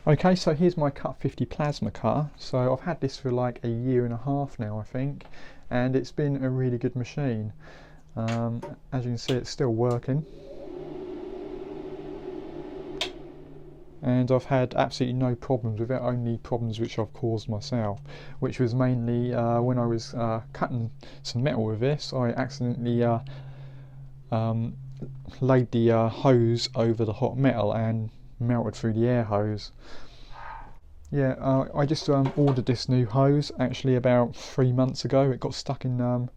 Okay, so here's my Cut 50 plasma cutter. So I've had this for like a year and a half now, I think, and it's been a really good machine. As you can see, it's still working, and I've had absolutely no problems with it, only problems which I've caused myself, which was mainly when I was cutting some metal with this. I accidentally laid the hose over the hot metal and melted through the air hose. Yeah, I just ordered this new hose actually about 3 months ago. It got stuck in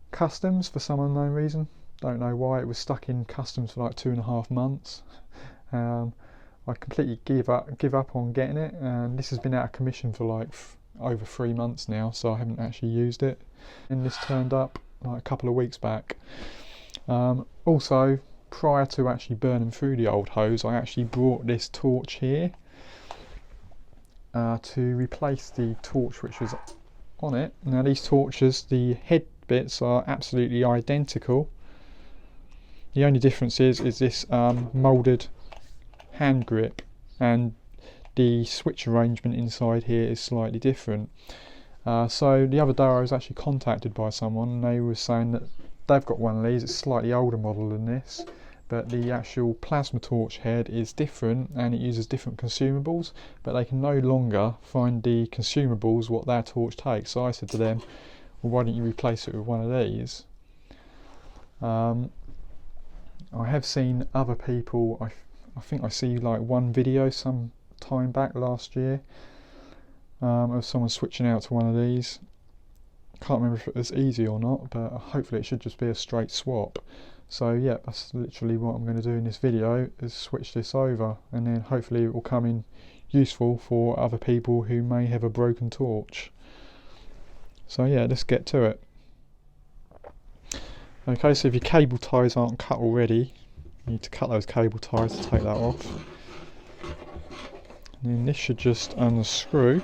customs for some unknown reason. Don't know why. It was stuck in customs for like 2.5 months. I completely give up on getting it, and this has been out of commission for like over 3 months now, so I haven't actually used it. And this turned up like a couple of weeks back. Also, prior to actually burning through the old hose, I actually brought this torch here to replace the torch which was on it. Now these torches, the head bits are absolutely identical. The only difference is this moulded hand grip, and the switch arrangement inside here is slightly different. So the other day I was actually contacted by someone, and they were saying that they've got one of these. It's a slightly older model than this, but the actual plasma torch head is different and it uses different consumables, but they can no longer find the consumables what their torch takes. So I said to them, well, why don't you replace it with one of these? I have seen other people, I think I see like one video some time back last year of someone switching out to one of these. Can't remember if it was easy or not, but hopefully it should just be a straight swap. So yeah, that's literally what I'm going to do in this video, is switch this over, and then hopefully it will come in useful for other people who may have a broken torch. So yeah, let's get to it. Okay, so if your cable ties aren't cut already, you need to cut those cable ties to take that off. And then this should just unscrew,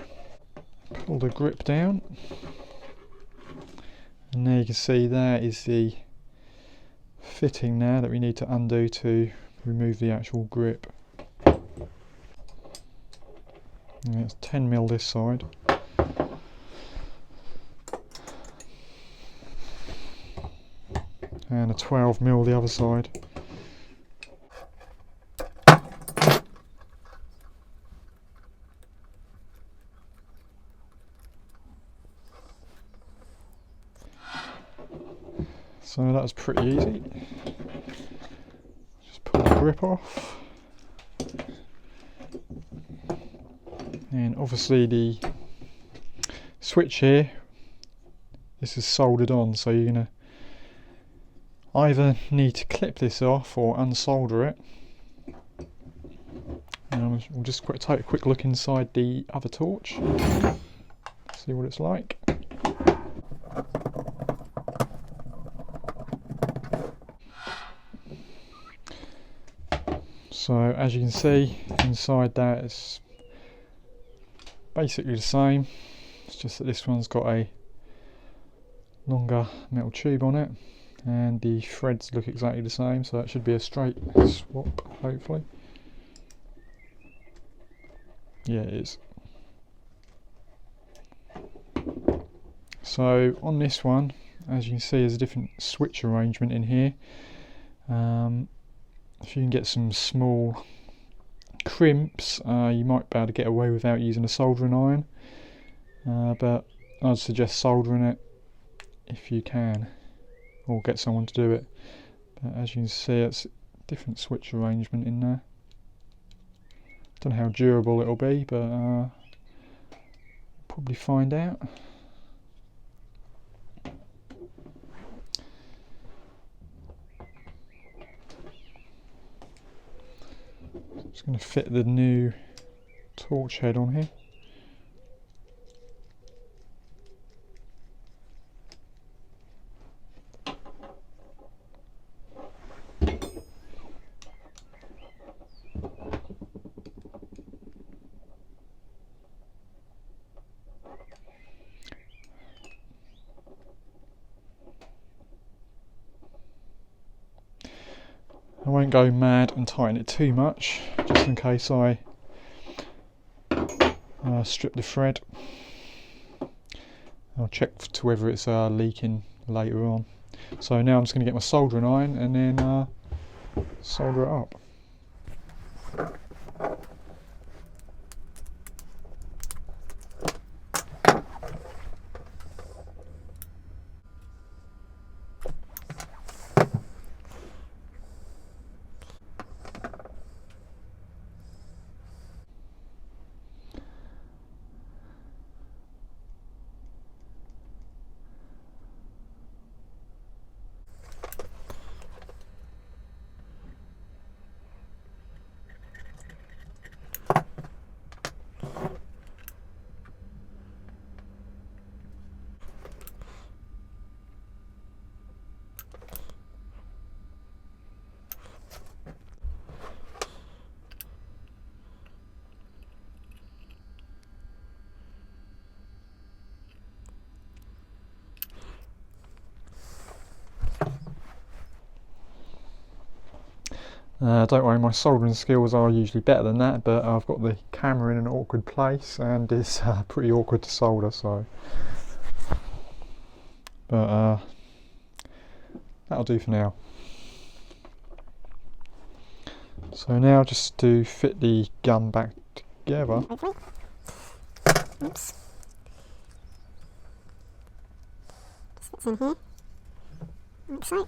pull the grip down, and there you can see there is the fitting now that we need to undo to remove the actual grip. And it's 10mm this side. And a 12mm the other side. So that was pretty easy. Just pull the grip off. And obviously the switch here, this is soldered on, so you're going to either need to clip this off or unsolder it. And we'll just take a quick look inside the other torch, see what it's like. So as you can see, inside that it's basically the same. It's just that this one's got a longer metal tube on it, and the threads look exactly the same, so that should be a straight swap, hopefully. Yeah, it is. So on this one, as you can see, there's a different switch arrangement in here. If you can get some small crimps, you might be able to get away without using a soldering iron, but I'd suggest soldering it if you can, or get someone to do it. But as you can see, it's a different switch arrangement in there. Don't know how durable it'll be, but probably find out. Just going to fit the new torch head on here. I won't go mad and tighten it too much, just in case I strip the thread. I'll check to whether it's leaking later on. So now I'm just going to get my soldering iron and then solder it up. Don't worry, my soldering skills are usually better than that, but I've got the camera in an awkward place and it's pretty awkward to solder, so. But that'll do for now. So now just to fit the gun back together. Oops. Just fits in here. Looks like.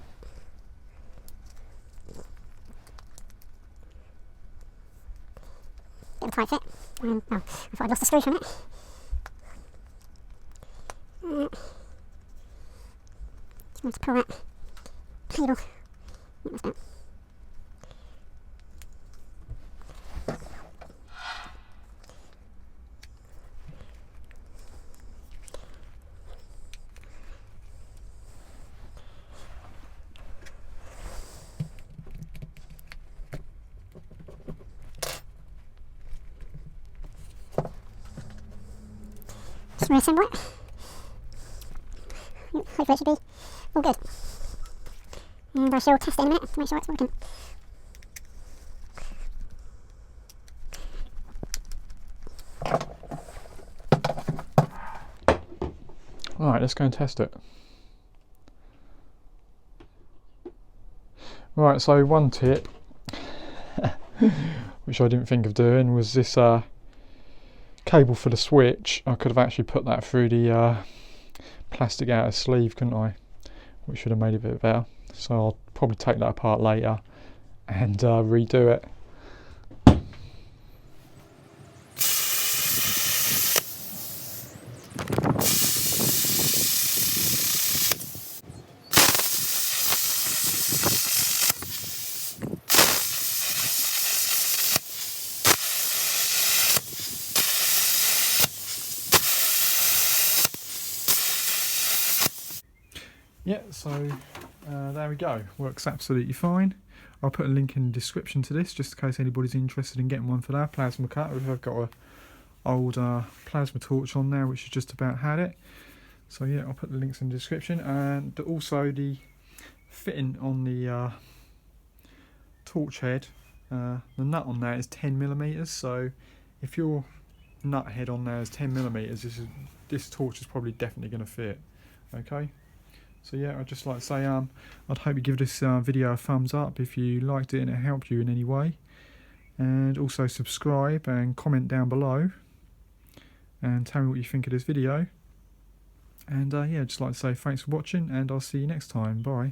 Bit of a tight fit. Oh, I thought I'd lost a screw from it. Just want to pull that cable. It must out. Just reassemble it. Hopefully it should be all good. And I shall test it in a minute to make sure it's working. Alright, let's go and test it. Right, so one tip, which I didn't think of doing, was this cable for the switch. I could have actually put that through the plastic outer sleeve, couldn't I? Which should have made it a bit better. So I'll probably take that apart later and redo it. Yeah, so there we go, works absolutely fine. I'll put a link in the description to this just in case anybody's interested in getting one for that plasma cutter. I've got an old plasma torch on there which has just about had it. So yeah, I'll put the links in the description, and also the fitting on the torch head. The nut on there is 10mm, so if your nut head on there is 10mm, this torch is probably definitely going to fit. Okay. So yeah, I'd just like to say I'd hope you give this video a thumbs up if you liked it and it helped you in any way, and also subscribe and comment down below and tell me what you think of this video. And yeah, I'd just like to say thanks for watching, and I'll see you next time. Bye.